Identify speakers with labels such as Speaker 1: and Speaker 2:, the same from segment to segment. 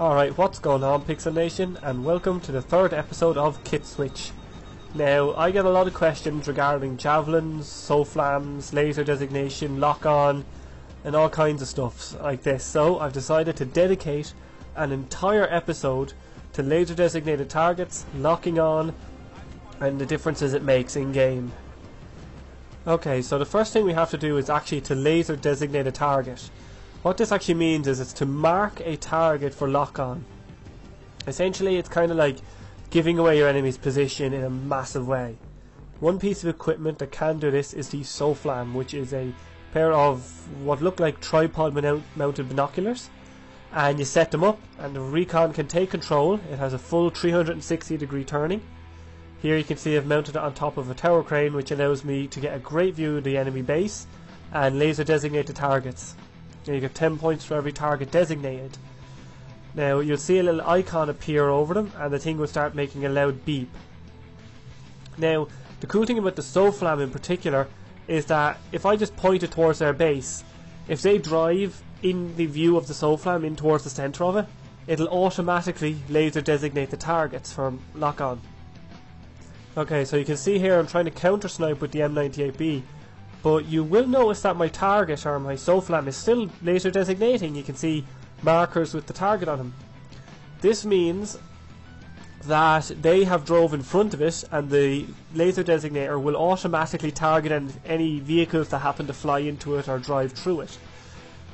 Speaker 1: Alright, what's going on, Pixel Nation, and welcome to the third episode of Kit Switch. Now, I get a lot of questions regarding javelins, SOFLAMs, laser designation, lock-on, and all kinds of stuff like this, so I've decided to dedicate an entire episode to laser designated targets, locking on, and the differences it makes in-game. Okay, so the first thing we have to do is actually to laser designate a target. What this actually means is it's to mark a target for lock-on. Essentially, it's kind of like giving away your enemy's position in a massive way. One piece of equipment that can do this is the SOFLAM, which is a pair of what look like tripod mounted binoculars, and you set them up and the recon can take control. It has a full 360 degree turning. Here you can see I've mounted it on top of a tower crane, which allows me to get a great view of the enemy base and laser designate the targets. Now you get 10 points for every target designated. Now you'll see a little icon appear over them and the thing will start making a loud beep. Now the cool thing about the SOFLAM in particular is that if I just point it towards their base, if they drive in the view of the SOFLAM in towards the centre of it, it'll automatically laser designate the targets for lock-on. Okay, so you can see here I'm trying to counter snipe with the M98B, but you will notice that my target, or my SOFLAM, is still laser designating. You can see markers with the target on them. This means that they have drove in front of it and the laser designator will automatically target any vehicles that happen to fly into it or drive through it.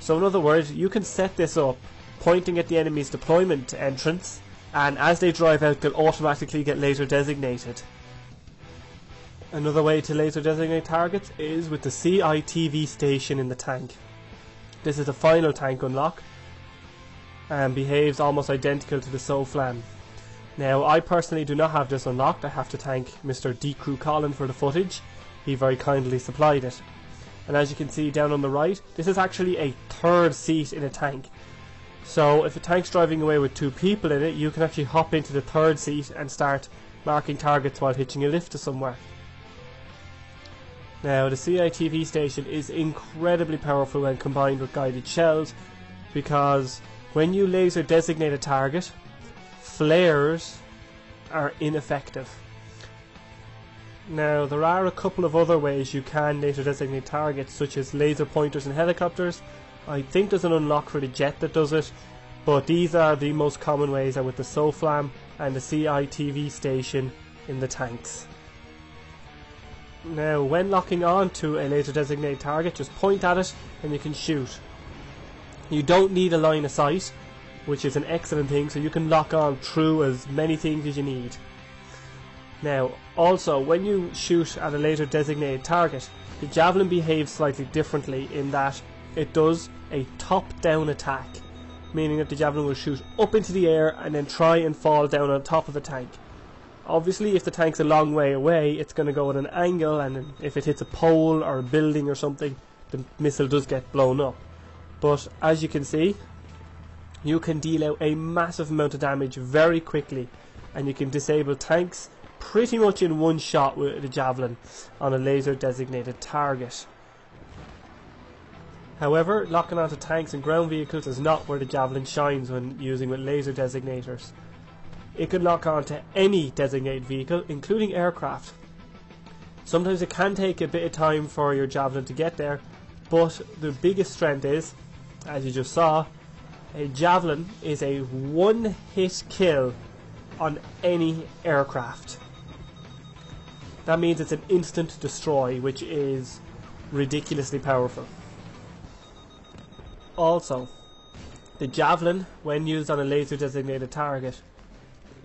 Speaker 1: So in other words, you can set this up pointing at the enemy's deployment entrance, and as they drive out they'll automatically get laser designated. Another way to laser designate targets is with the CITV station in the tank. This is the final tank unlock and behaves almost identical to the SOFLAM. Now I personally do not have this unlocked. I have to thank Mr. D. Crew Collin for the footage. He very kindly supplied it. And as you can see down on the right, this is actually a third seat in a tank. So if a tank's driving away with two people in it, you can actually hop into the third seat and start marking targets while hitching a lift to somewhere. Now the CITV station is incredibly powerful when combined with guided shells, because when you laser designate a target, flares are ineffective. Now there are a couple of other ways you can laser designate targets, such as laser pointers and helicopters. I think there's an unlock for the jet that does it, but these are the most common ways, and with the SOFLAM and the CITV station in the tanks. Now when locking on to a laser designated target, just point at it and you can shoot. You don't need a line of sight, which is an excellent thing, so you can lock on through as many things as you need. Now also, when you shoot at a laser designated target, the javelin behaves slightly differently in that it does a top-down attack, meaning that the javelin will shoot up into the air and then try and fall down on top of a tank. Obviously if the tank's a long way away, it's going to go at an angle, and if it hits a pole or a building or something, the missile does get blown up. But as you can see, you can deal out a massive amount of damage very quickly, and you can disable tanks pretty much in one shot with the javelin on a laser designated target. However, locking onto tanks and ground vehicles is not where the javelin shines when using with laser designators. It can lock on to any designated vehicle, including aircraft. Sometimes it can take a bit of time for your javelin to get there, but the biggest strength is, as you just saw, a javelin is a one-hit kill on any aircraft. That means it's an instant destroy, which is ridiculously powerful. Also, the javelin, when used on a laser designated target,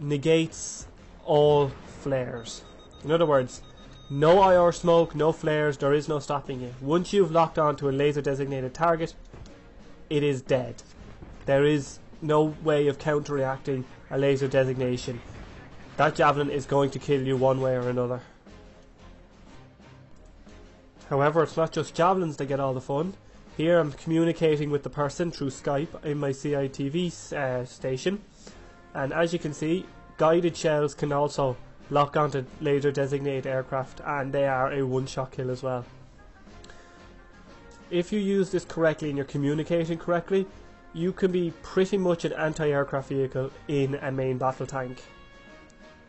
Speaker 1: negates all flares. In other words, no IR smoke, no flares, there is no stopping you. Once you've locked onto a laser designated target, it is dead. There is no way of counter-reacting a laser designation. That javelin is going to kill you one way or another. However, it's not just javelins that get all the fun. Here I'm communicating with the person through Skype in my CITV station, and as you can see, guided shells can also lock onto laser designated aircraft, and they are a one-shot kill as well. If you use this correctly and you're communicating correctly, you can be pretty much an anti-aircraft vehicle in a main battle tank.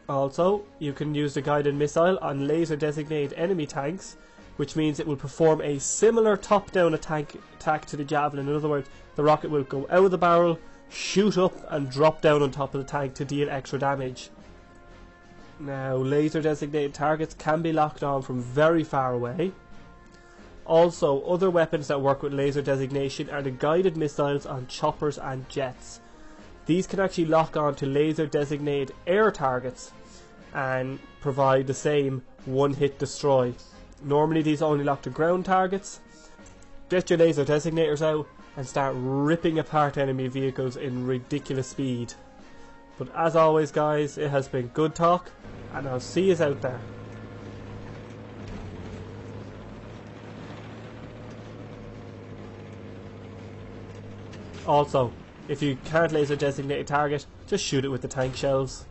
Speaker 1: Also, you can use the guided missile on laser designated enemy tanks, which means it will perform a similar top-down attack to the Javelin. In other words, the rocket will go out of the barrel, shoot up and drop down on top of the tank to deal extra damage. Now, laser designated targets can be locked on from very far away. Also, other weapons that work with laser designation are the guided missiles on choppers and jets. These can actually lock on to laser designated air targets and provide the same one-hit destroy. Normally these only lock to ground targets. Get your laser designators out and start ripping apart enemy vehicles in ridiculous speed. But as always guys, it has been good talk, and I'll see you out there. Also, if you can't laser designate a target, just shoot it with the tank shells.